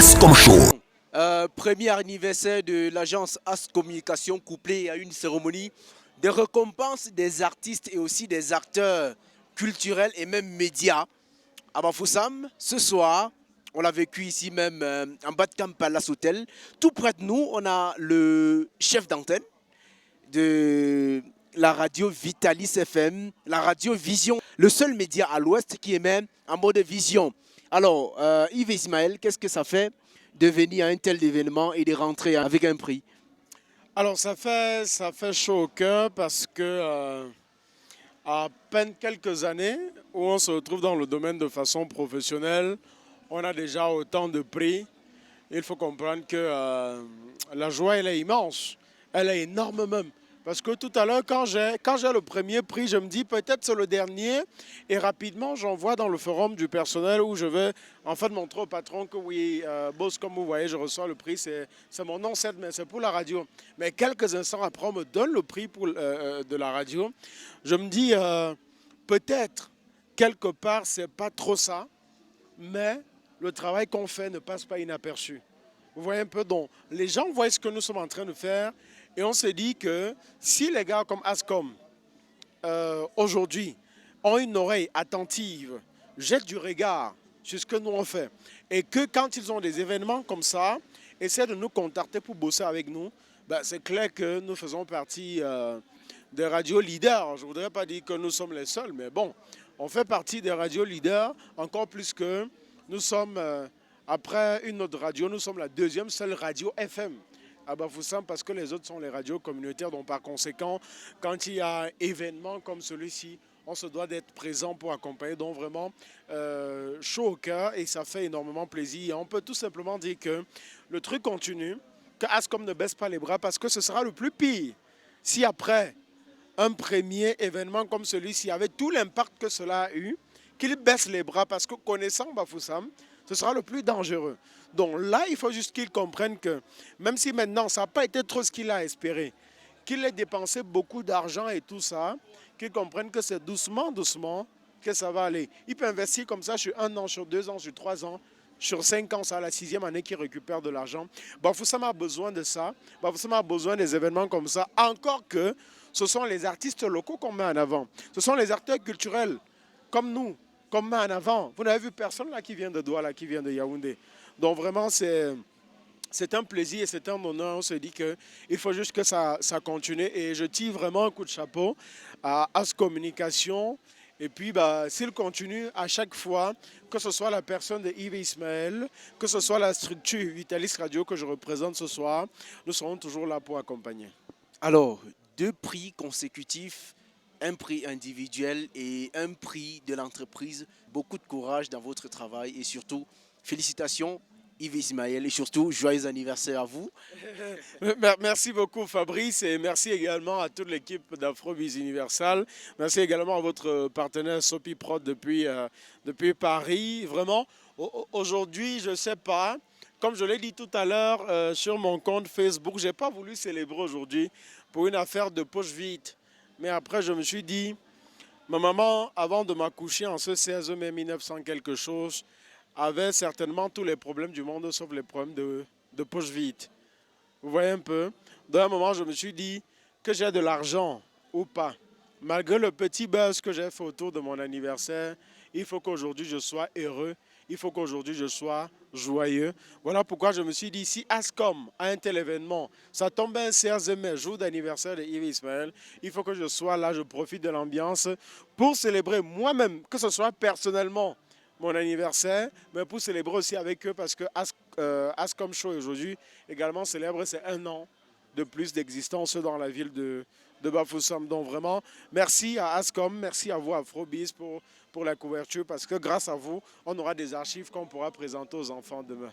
Ascom Show. Premier anniversaire de l'agence As Communication couplé à une cérémonie de récompense des artistes et aussi des acteurs culturels et même médias à Bafoussam. Ce soir, on l'a vécu ici même en bas de camp Palace Hotel. Tout près de nous, on a le chef d'antenne de la radio Vitalis FM, la radio Vision, le seul média à l'ouest qui émet en mode vision. Alors, Yves Ismaël, qu'est-ce que ça fait de venir à un tel événement et de rentrer avec un prix? Alors ça fait chaud au cœur parce que à peine quelques années où on se retrouve dans le domaine de façon professionnelle, on a déjà autant de prix. Il faut comprendre que la joie elle est immense, elle est énorme même. Parce que tout à l'heure, quand j'ai le premier prix, je me dis peut-être c'est le dernier. Et rapidement, j'envoie dans le forum du personnel où je vais en fait montrer au patron que oui, boss, comme vous voyez, je reçois le prix. C'est mon nom, mais c'est pour la radio. Mais quelques instants après, on me donne le prix de la radio. Je me dis peut-être, quelque part, c'est pas trop ça. Mais le travail qu'on fait ne passe pas inaperçu. Vous voyez un peu, donc les gens voient ce que nous sommes en train de faire. Et on se dit que si les gars comme Ascom, aujourd'hui, ont une oreille attentive, jettent du regard sur ce que nous on fait, et que quand ils ont des événements comme ça, essaient de nous contacter pour bosser avec nous, ben c'est clair que nous faisons partie des radios leaders. Je ne voudrais pas dire que nous sommes les seuls, mais bon, on fait partie des radios leaders, encore plus que nous sommes, après une autre radio, nous sommes la deuxième seule radio FM à Bafoussam parce que les autres sont les radios communautaires. Donc par conséquent, quand il y a un événement comme celui-ci, on se doit d'être présent pour accompagner. Donc vraiment chaud au cœur et ça fait énormément plaisir. Et on peut tout simplement dire que le truc continue, que Ascom ne baisse pas les bras parce que ce sera le plus pire si après un premier événement comme celui-ci, avec tout l'impact que cela a eu, qu'il baisse les bras parce que connaissant Bafoussam, ce sera le plus dangereux. Donc là, il faut juste qu'il comprenne que, même si maintenant, ça n'a pas été trop ce qu'il a espéré, qu'il ait dépensé beaucoup d'argent et tout ça, qu'il comprenne que c'est doucement, doucement que ça va aller. Il peut investir comme ça sur 1 an, sur 2 ans, sur 3 ans, sur 5 ans, c'est à la 6e année qu'il récupère de l'argent. Bafoussam a besoin de ça. Bafoussam a besoin des événements comme ça. Encore que ce sont les artistes locaux qu'on met en avant. Ce sont les acteurs culturels comme nous qu'on met en avant. Vous n'avez vu personne là qui vient de Douala, qui vient de Yaoundé. Donc vraiment, c'est un plaisir et c'est un honneur. On se dit qu'il faut juste que ça continue. Et je tire vraiment un coup de chapeau à As Communication. Et puis, s'il continue à chaque fois, que ce soit la personne de Yves Ismaël, que ce soit la structure Vitalis Radio que je représente ce soir, nous serons toujours là pour accompagner. Alors, 2 prix consécutifs, un prix individuel et un prix de l'entreprise. Beaucoup de courage dans votre travail et surtout, félicitations Yves Ismaël et surtout, joyeux anniversaire à vous. Merci beaucoup Fabrice et merci également à toute l'équipe d'Afrobiz Universal. Merci également à votre partenaire Sopi Prod depuis Paris. Vraiment, aujourd'hui, je ne sais pas, comme je l'ai dit tout à l'heure sur mon compte Facebook, je n'ai pas voulu célébrer aujourd'hui pour une affaire de poche vide. Mais après, je me suis dit, ma maman, avant de m'accoucher en ce 16 mai 1900 quelque chose, avait certainement tous les problèmes du monde, sauf les problèmes de poche vide. Vous voyez un peu? Dans un moment, je me suis dit que j'ai de l'argent ou pas. Malgré le petit buzz que j'ai fait autour de mon anniversaire, il faut qu'aujourd'hui je sois heureux. Il faut qu'aujourd'hui je sois joyeux. Voilà pourquoi je me suis dit, si Ascom a un tel événement, ça tombe un 16 mai, jour d'anniversaire de Yves Ismaël, il faut que je sois là, je profite de l'ambiance pour célébrer moi-même, que ce soit personnellement mon anniversaire, mais pour célébrer aussi avec eux parce que Ascom Show aujourd'hui également célèbre ses 1 an de plus d'existence dans la ville de Bafoussam. Donc vraiment, merci à Ascom, merci à vous Afrobiz pour la couverture parce que grâce à vous, on aura des archives qu'on pourra présenter aux enfants demain.